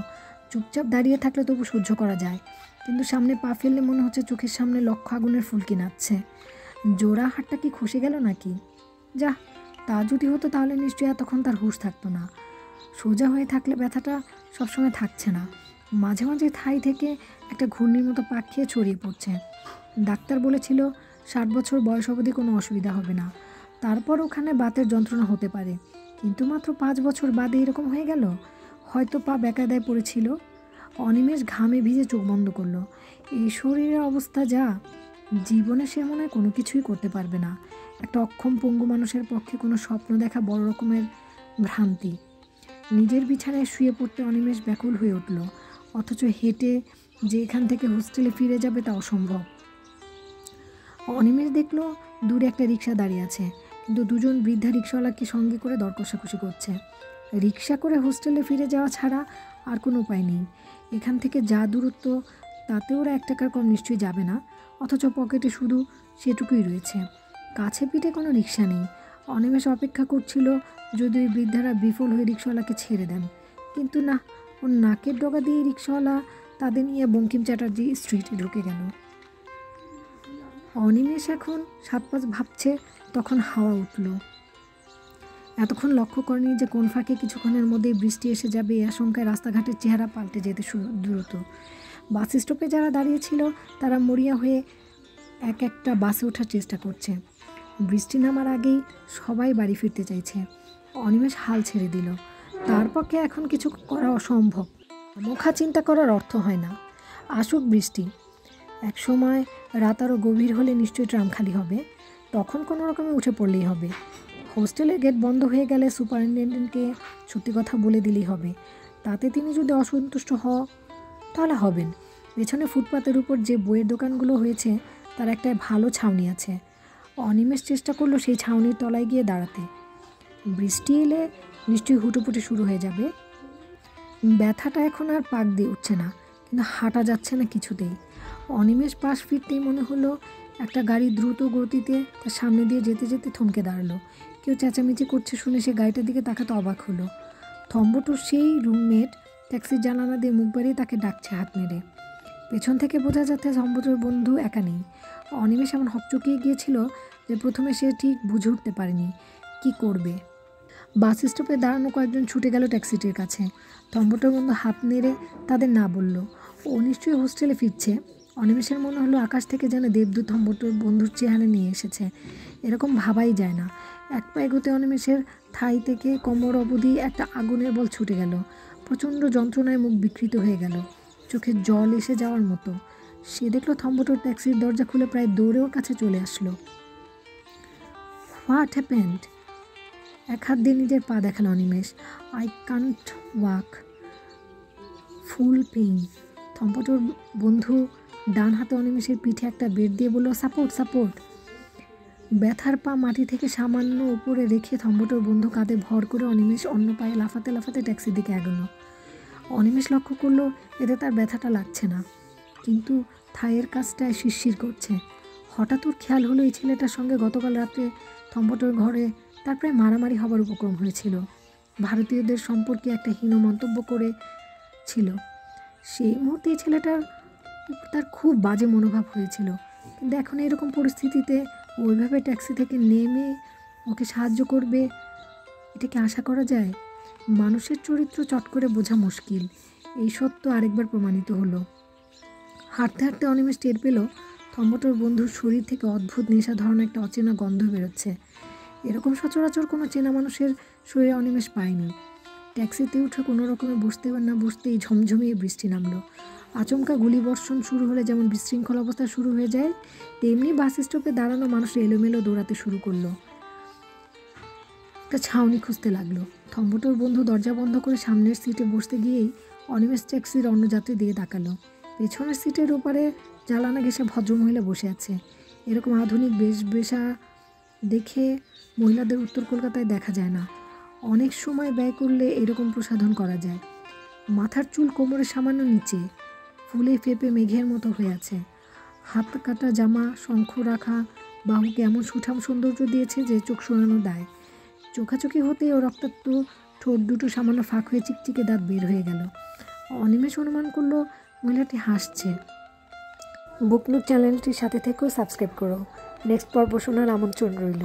চুপচাপ দাঁড়িয়ে থাকলে তবু সহ্য করা যায়, কিন্তু সামনে পা ফেললে মনে হচ্ছে চোখের সামনে লক্ষ আগুনের ফুলকি নাচছে। জোড়া হাটটা কি খসে গেল নাকি? যা, তা যদি হতো তাহলে নিশ্চয়ই এতক্ষণ তার হুঁশ থাকতো না। সোজা হয়ে থাকলে ব্যথাটা সবসময় থাকছে না, মাঝে মাঝে থাই থেকে একটা ঘূর্ণির মতো পাক খেয়ে ছড়িয়ে পড়ছে। ডাক্তার বলেছিল 60 বছর বয়স অবধি কোনো অসুবিধা হবে না, তারপর ওখানে বাতের যন্ত্রণা হতে পারে, কিন্তু মাত্র 5 বছর বাদে এরকম হয়ে গেল। হয়তো পা বেকায়দায় পড়েছিল। অনিমেষ ঘামে ভিজে চোখ বন্ধ করলো। এই শরীরের অবস্থা যা, জীবনে সে মনে হয় কোনো কিছুই করতে পারবে না। একটা অক্ষম পঙ্গু মানুষের পক্ষে কোনো স্বপ্ন দেখা বড় রকমের ভ্রান্তি। নিজের বিছানায় শুয়ে পড়তে অনিমেষ ব্যাকুল হয়ে উঠল, অথচ হেঁটে যে এখান থেকে হোস্টেলে ফিরে যাবে তা অসম্ভব। অনিমেষ দেখলো দূরে একটা রিক্সা দাঁড়িয়ে আছে, কিন্তু দুজন বৃদ্ধা রিক্সাওয়ালাকে সঙ্গে করে দর কষাকষি করছে। রিক্সা করে হোস্টেলে ফিরে যাওয়া ছাড়া আর কোনো উপায় নেই। এখান থেকে যা দূরত্ব, তাতে ওরা 1 টাকার কম নিশ্চয়ই যাবে না। অথচ পকেটে শুধু সেটুকুই রয়েছে। কাছে পিঠে কোনো রিক্সা নেই। অনিমেষ অপেক্ষা করছিল যদি ওই বৃদ্ধারা বিফল হয়ে রিক্সাওয়ালাকে ছেড়ে দেন, কিন্তু না, ওর নাকের ডগা দিয়ে রিক্সাওয়ালা তাদের নিয়ে বঙ্কিম চ্যাটার্জি স্ট্রিটে ঢুকে গেল। অনিমেষ এখন 7-5 ভাবছে, তখন হাওয়া উঠল। এতক্ষণ লক্ষ্য করেনি যে কোন ফাঁকে কিছুক্ষণের মধ্যেই বৃষ্টি এসে যাবে, এই আশঙ্কায় রাস্তাঘাটের চেহারা পাল্টে যেতে দ্রুত। বাস স্টপে যারা দাঁড়িয়েছিল তারা মরিয়া হয়ে এক একটা বাসে ওঠার চেষ্টা করছে। বৃষ্টি নামার আগেই সবাই বাড়ি ফিরতে চাইছে। অনিমেষ হাল ছেড়ে দিল। তার পক্ষে এখন কিছু করা অসম্ভব। মুখা চিন্তা করার অর্থ হয় না। আসুক বৃষ্টি, এক সময় রাত আরও গভীর হলে নিশ্চয়ই ট্রাম খালি হবে, তখন কোনো রকমে উঠে পড়লেই হবে। হোস্টেলের গেট বন্ধ হয়ে গেলে সুপারিনটেন্ডেন্টকে সত্যি কথা বলে দিলেই হবে। তাতে তিনি যদি অসন্তুষ্ট তাহলে হবেন। পেছনে ফুটপাতের উপর যে বইয়ের দোকানগুলো হয়েছে তার একটা ভালো ছাউনি আছে। অনিমেষ চেষ্টা করলো সেই ছাউনির তলায় গিয়ে দাঁড়াতে। বৃষ্টি এলে নিশ্চয়ই হুটোপুটি শুরু হয়ে যাবে। ব্যথাটা এখন আর পাক দিয়ে উঠছে না, কিন্তু হাঁটা যাচ্ছে না কিছুতেই। অনিমেষ পাশ ফিরতেই মনে হলো একটা গাড়ি দ্রুত গতিতে তার সামনে দিয়ে যেতে যেতে থমকে দাঁড়ালো। কেউ চেঁচামেচি করছে শুনে সে গাড়িটার দিকে তাকাতে অবাক হলো। থম্বটোর সেই রুমমেট ট্যাক্সির জানালা দিয়ে মুখ বাড়িয়ে তাকে ডাকছে হাত মেরে। পেছন থেকে বোঝা যাচ্ছে থম্বটোর বন্ধু একা নেই। অনিমেষ এমন হকচকিয়ে গিয়েছিল যে প্রথমে সে ঠিক বুঝে উঠতে পারেনি কি করবে। বাস স্টপে দাঁড়ানো কয়েকজন ছুটে গেল ট্যাক্সিটির কাছে। থম্বটোর বন্ধু হাত নেড়ে তাদের না বলল। ও নিশ্চয়ই হোস্টেলে ফিরছে। অনিমেষের মনে হলো আকাশ থেকে যেন দেবদূত থম্বটোর বন্ধুর চেহারা নিয়ে এসেছে। এরকম ভাবাই যায় না। এক পা এগোতে অনিমেষের থাই থেকে কোমর অবধি একটা আগুনের বল ছুটে গেল। প্রচণ্ড যন্ত্রণায় মুখ বিকৃত হয়ে গেল, চোখে জল এসে যাওয়ার মতো। সে দেখলো থম্বটোর ট্যাক্সির দরজা খুলে প্রায় দৌড়ে ওর কাছে চলে আসলো। What happened? এক হাত দিয়ে নিজের পা দেখালো Animesh. I can't walk, full pain. থম্বটোর বন্ধু ডান হাতে অনিমেষের পিঠে একটা বেড দিয়ে বলল, সাপোর্ট সাপোর্ট। ব্যথার পা মাটি থেকে সামান্য উপরে রেখে থম্বটোর বন্ধু কাঁধে ভর করে অনিমেষ অন্য পায়ে লাফাতে লাফাতে ট্যাক্সির দিকে এগোলো। অনিমেষ লক্ষ্য করলো এতে তার ব্যথাটা লাগছে না, কিন্তু থাইয়ের কাজটায় শিরশির করছে। হঠাৎ ওর খেয়াল হলো এই ছেলেটার সঙ্গে গতকাল রাতে থম্বটোর ঘরে তার প্রায় মারামারি হবার উপক্রম হয়েছিল। ভারতীয়দের সম্পর্কে একটা হীন মন্তব্য করেছিল। সেই মুহূর্তে এই ছেলেটার তার খুব বাজে মনোভাব হয়েছিল, কিন্তু এখন এরকম পরিস্থিতিতে ওইভাবে ট্যাক্সি থেকে নেমে ওকে সাহায্য করবে, এটা কি আশা করা যায়? মানুষের চরিত্র চট করে বোঝা মুশকিল। এই সত্য আরেকবার প্রমাণিত হলো। হাঁটতে হাঁটতে অনিমেষ টের পেল থম্বটোর বন্ধুর শরীর থেকে অদ্ভুত নেশা ধরনের একটা অচেনা গন্ধ বেরোচ্ছে। এরকম সচরাচর কোনো চেনা মানুষের শরীরে অনিমেষ পায়নি। ট্যাক্সিতে উঠে কোনো রকমে বসতেই ঝমঝমিয়ে বৃষ্টি নামলো। আচমকা গুলিবর্ষণ শুরু হলে যেমন বিশৃঙ্খল অবস্থা শুরু হয়ে যায়, তেমনি বাস স্টপে দাঁড়ানো মানুষ এলোমেলো দৌড়াতে শুরু করলো। একটা ছাউনি খুঁজতে লাগলো। থম্বটোর বন্ধু দরজা বন্ধ করে সামনের সিটে বসতে গিয়েই অনিমেষ ট্যাক্সির অন্য যাত্রী দিয়ে তাকালো। পেছনের সিটের ওপারে জ্বালানা ঘেঁষে ভদ্রমহিলা বসে আছে। এরকম আধুনিক বেশভূষা দেখে মহিলাদের উত্তর কলকাতায় দেখা যায় না। অনেক সময় ব্যয় করলে এরকম প্রসাধন করা যায়। মাথার চুল কোমরের সামান্য নিচে, ফুলে ফেপে মেঘের মতো হয়ে আছে। হাত কাটা জামা, শঙ্খ রাখা বাহুকে এমন সুঠাম সৌন্দর্য দিয়েছে যে চোখ সরানো দায়। চোখাচোখি হতেই ও রক্তাক্ত ঠোঁট দুটো সামান্য ফাঁক হয়ে চিকচিকে দাঁত বের হয়ে গেল। অনিমেষ অনুমান করলো মহিলাটি হাসছে। বুকনুট চ্যানেলটির সাথে থেকেও সাবস্ক্রাইব করো। নেক্সট পর্ব শোনার আমন্ত্রণ রইল।